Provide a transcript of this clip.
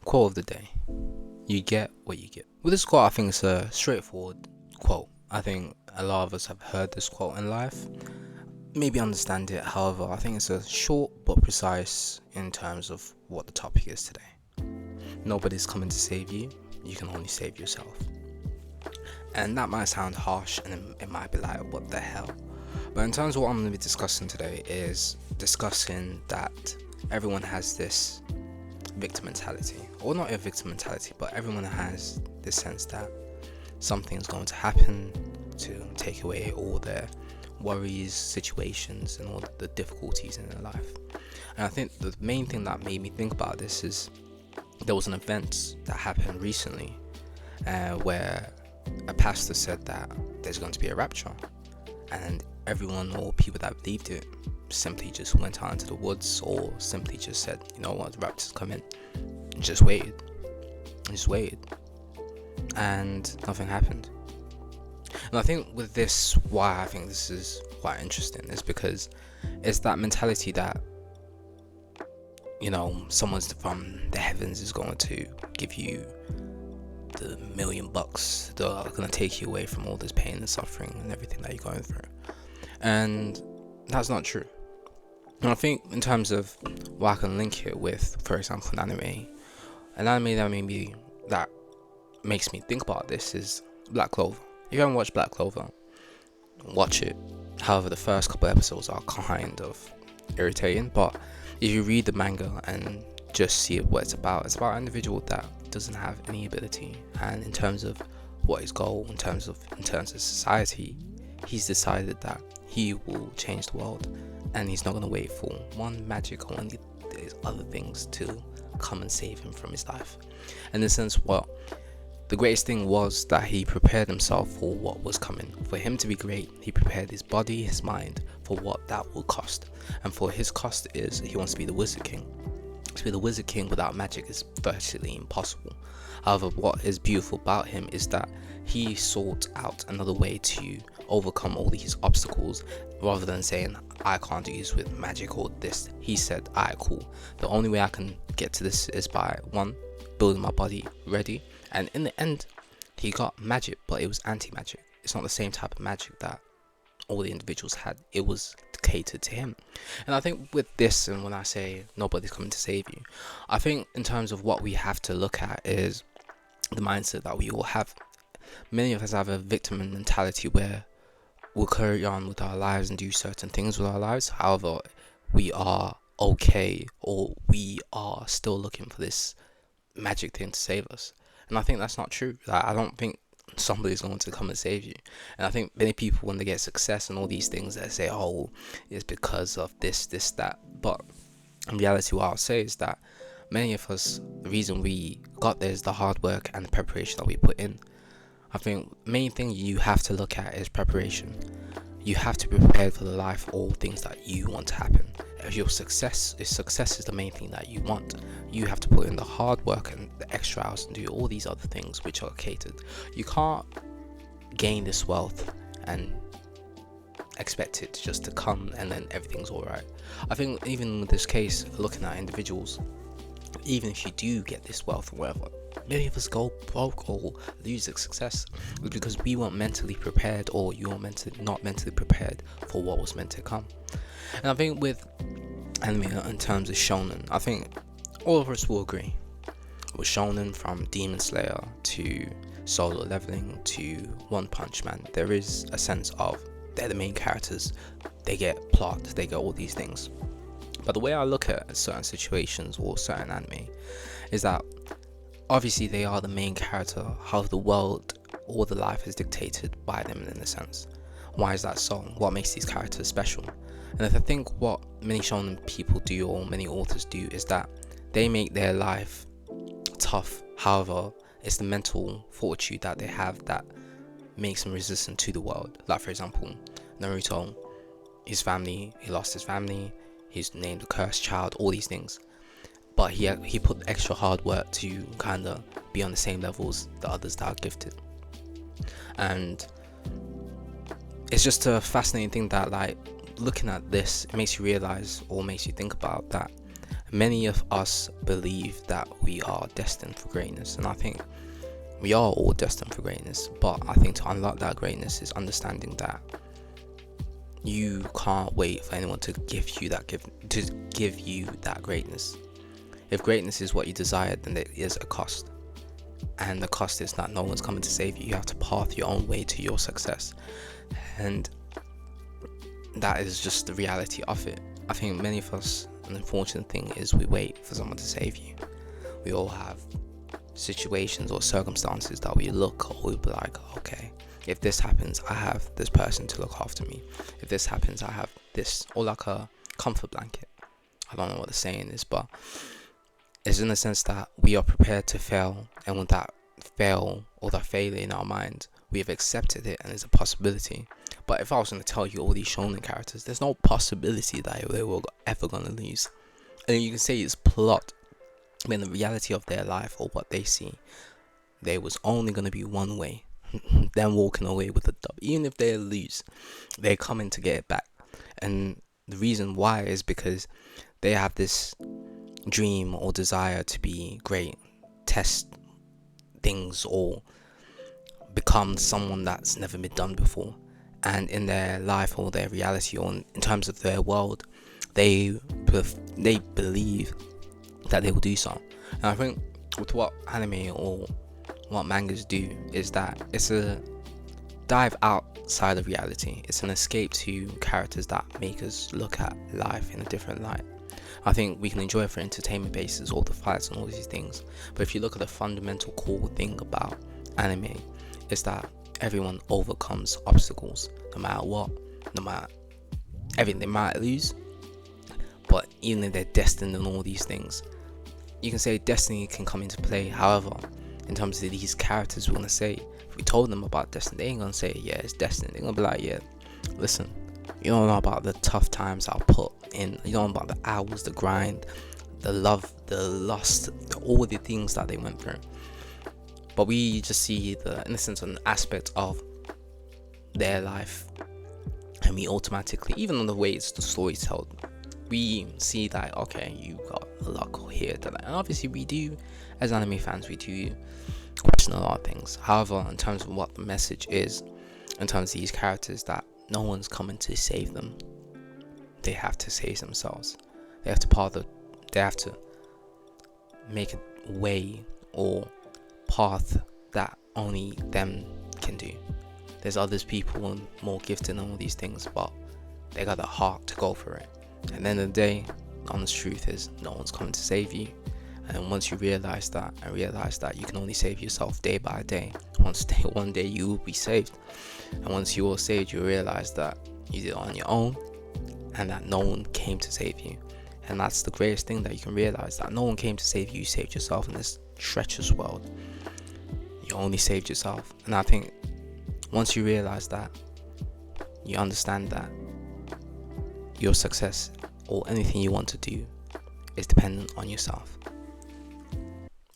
Quote of the day: you get what you get. With this quote, I think it's a straightforward quote. I think a lot of us have heard this quote in life, maybe understand it. However, I think it's a short but precise in terms of what the topic is today. Nobody's coming to save you. You can only save yourself. And that might sound harsh, and it might be like, what the hell? But in terms of what I'm going to be discussing today is discussing that everyone has this victim mentality, or not a victim mentality, but everyone has this sense that something's going to happen to take away all their worries, situations, and all the difficulties in their life. And I think the main thing that made me think about this is there was an event that happened recently where a pastor said that there's going to be a rapture, and everyone or people that believed it simply just went out into the woods, or simply just said, you know what, the rapture's coming, and just waited, and nothing happened. And I think with this, why I think this is quite interesting is because it's that mentality that, you know, someone from the heavens is going to give you the $1,000,000 that are going to take you away from all this pain and suffering and everything that you're going through. And that's not true. And I think in terms of what I can link it with, for example, an anime that makes me think about this is Black Clover. If you haven't watched Black Clover, watch it. However, the first couple episodes are kind of irritating, but if you read the manga and just see what it's about an individual that doesn't have any ability, and in terms of what his goal, in terms of society, he's decided that he will change the world, and he's not going to wait for one magic or any other things to come and save him from his life. In a sense, the greatest thing was that he prepared himself for what was coming. For him to be great, he prepared his body, his mind for what that will cost. And for his cost is he wants to be the Wizard King. To be the Wizard King without magic is virtually impossible. However, what is beautiful about him is that he sought out another way to overcome all these obstacles, rather than saying, I can't do this with magic or this. He said, alright, cool. The only way I can get to this is by, one, building my body ready. And in the end, he got magic, but it was anti-magic. It's not the same type of magic that all the individuals had. It was catered to him. And I think with this, and when I say nobody's coming to save you, I think in terms of what we have to look at is the mindset that we all have. Many of us have a victim mentality where we'll carry on with our lives and do certain things with our lives. However, we are okay, or we are still looking for this magic thing to save us. And I think that's not true. I don't think somebody's going to come and save you. And I think many people, when they get success and all these things, they say, oh, it's because of this, that. But in reality, what I'll say is that many of us, the reason we got there is the hard work and the preparation that we put in. I think the main thing you have to look at is preparation. You have to be prepared for the life, all things that you want to happen. If success is the main thing that you want, you have to put in the hard work and the extra hours and do all these other things which are catered. You can't gain this wealth and expect it just to come and then everything's alright. I think even with this case, looking at individuals, even if you do get this wealth or whatever, many of us go broke or lose the success because we weren't mentally prepared, or you were not mentally prepared for what was meant to come. And I think with anime in terms of shonen, I think all of us will agree with shonen, from Demon Slayer to Solo Leveling to One Punch Man, there is a sense of they're the main characters, they get plot, they get all these things. But the way I look at certain situations or certain anime is that obviously they are the main character, how the world or the life is dictated by them in a sense. Why is that so? What makes these characters special? And if I think what many shonen people do, or many authors do, is that they make their life tough. However, it's the mental fortitude that they have that makes them resistant to the world. Like for example, Naruto, his family, he lost his family, he's named a cursed child, all these things. But he put extra hard work to kind of be on the same level as the others that are gifted. And it's just a fascinating thing that, like, looking at this, it makes you realize, or makes you think about that Many of us believe that we are destined for greatness, and I think we are all destined for greatness. But I think to unlock that greatness is understanding that you can't wait for anyone to give you that greatness. If greatness is what you desire, then there is a cost, and the cost is that no one's coming to save you. You have to path your own way to your success, and that is just the reality of it. I think many of us, an unfortunate thing is we wait for someone to save you. We all have situations or circumstances that we look, or we'll be like, okay, if this happens, I have this person to look after me. If this happens, I have this, or like a comfort blanket. I don't know what the saying is, but it's in the sense that we are prepared to fail, and with that fail or that failure in our mind, we have accepted it and it's a possibility. But if I was going to tell you all these shonen characters, there's no possibility that they were ever going to lose. And you can say it's plot, but in the reality of their life or what they see, there was only going to be one way. Them walking away with the dub. Even if they lose, they're coming to get it back. And the reason why is because they have this dream or desire to be great, test things, or become someone that's never been done before. And in their life or their reality, or in terms of their world, they believe that they will do so. And I think with what anime or what mangas do is that it's a dive outside of reality. It's an escape to characters that make us look at life in a different light. I think we can enjoy it for entertainment basis, all the fights and all these things, but if you look at the fundamental core thing about anime, is that everyone overcomes obstacles, no matter what, no matter everything. They might lose, but even if they're destined and all these things, you can say destiny can come into play. However, in terms of these characters, we're gonna say, if we told them about destiny, they ain't gonna say, yeah, it's destiny. They're gonna be like, yeah, listen, you don't know about the tough times I'll put in, you don't know about the hours, the grind, the love, the lust, all the things that they went through. But we just see the innocence and aspect of their life, and we automatically, even on the way it's the story told, we see that, okay, you got a luck here, and obviously we do, as anime fans, we do question a lot of things. However, in terms of what the message is, in terms of these characters, that no one's coming to save them, they have to save themselves. They have to make a way or path that only them can do. There's others people more gifted and all these things, but they got the heart to go for it. And at the end of the day, the honest truth is no one's coming to save you. And once you realize that, and realize that you can only save yourself day by day, one day you will be saved. And once you are saved, you realize that you did it on your own, and that no one came to save you. And that's the greatest thing that you can realize, that no one came to save you. You saved yourself in this treacherous world. You only saved yourself. And I think once you realize that, you understand that your success or anything you want to do is dependent on yourself.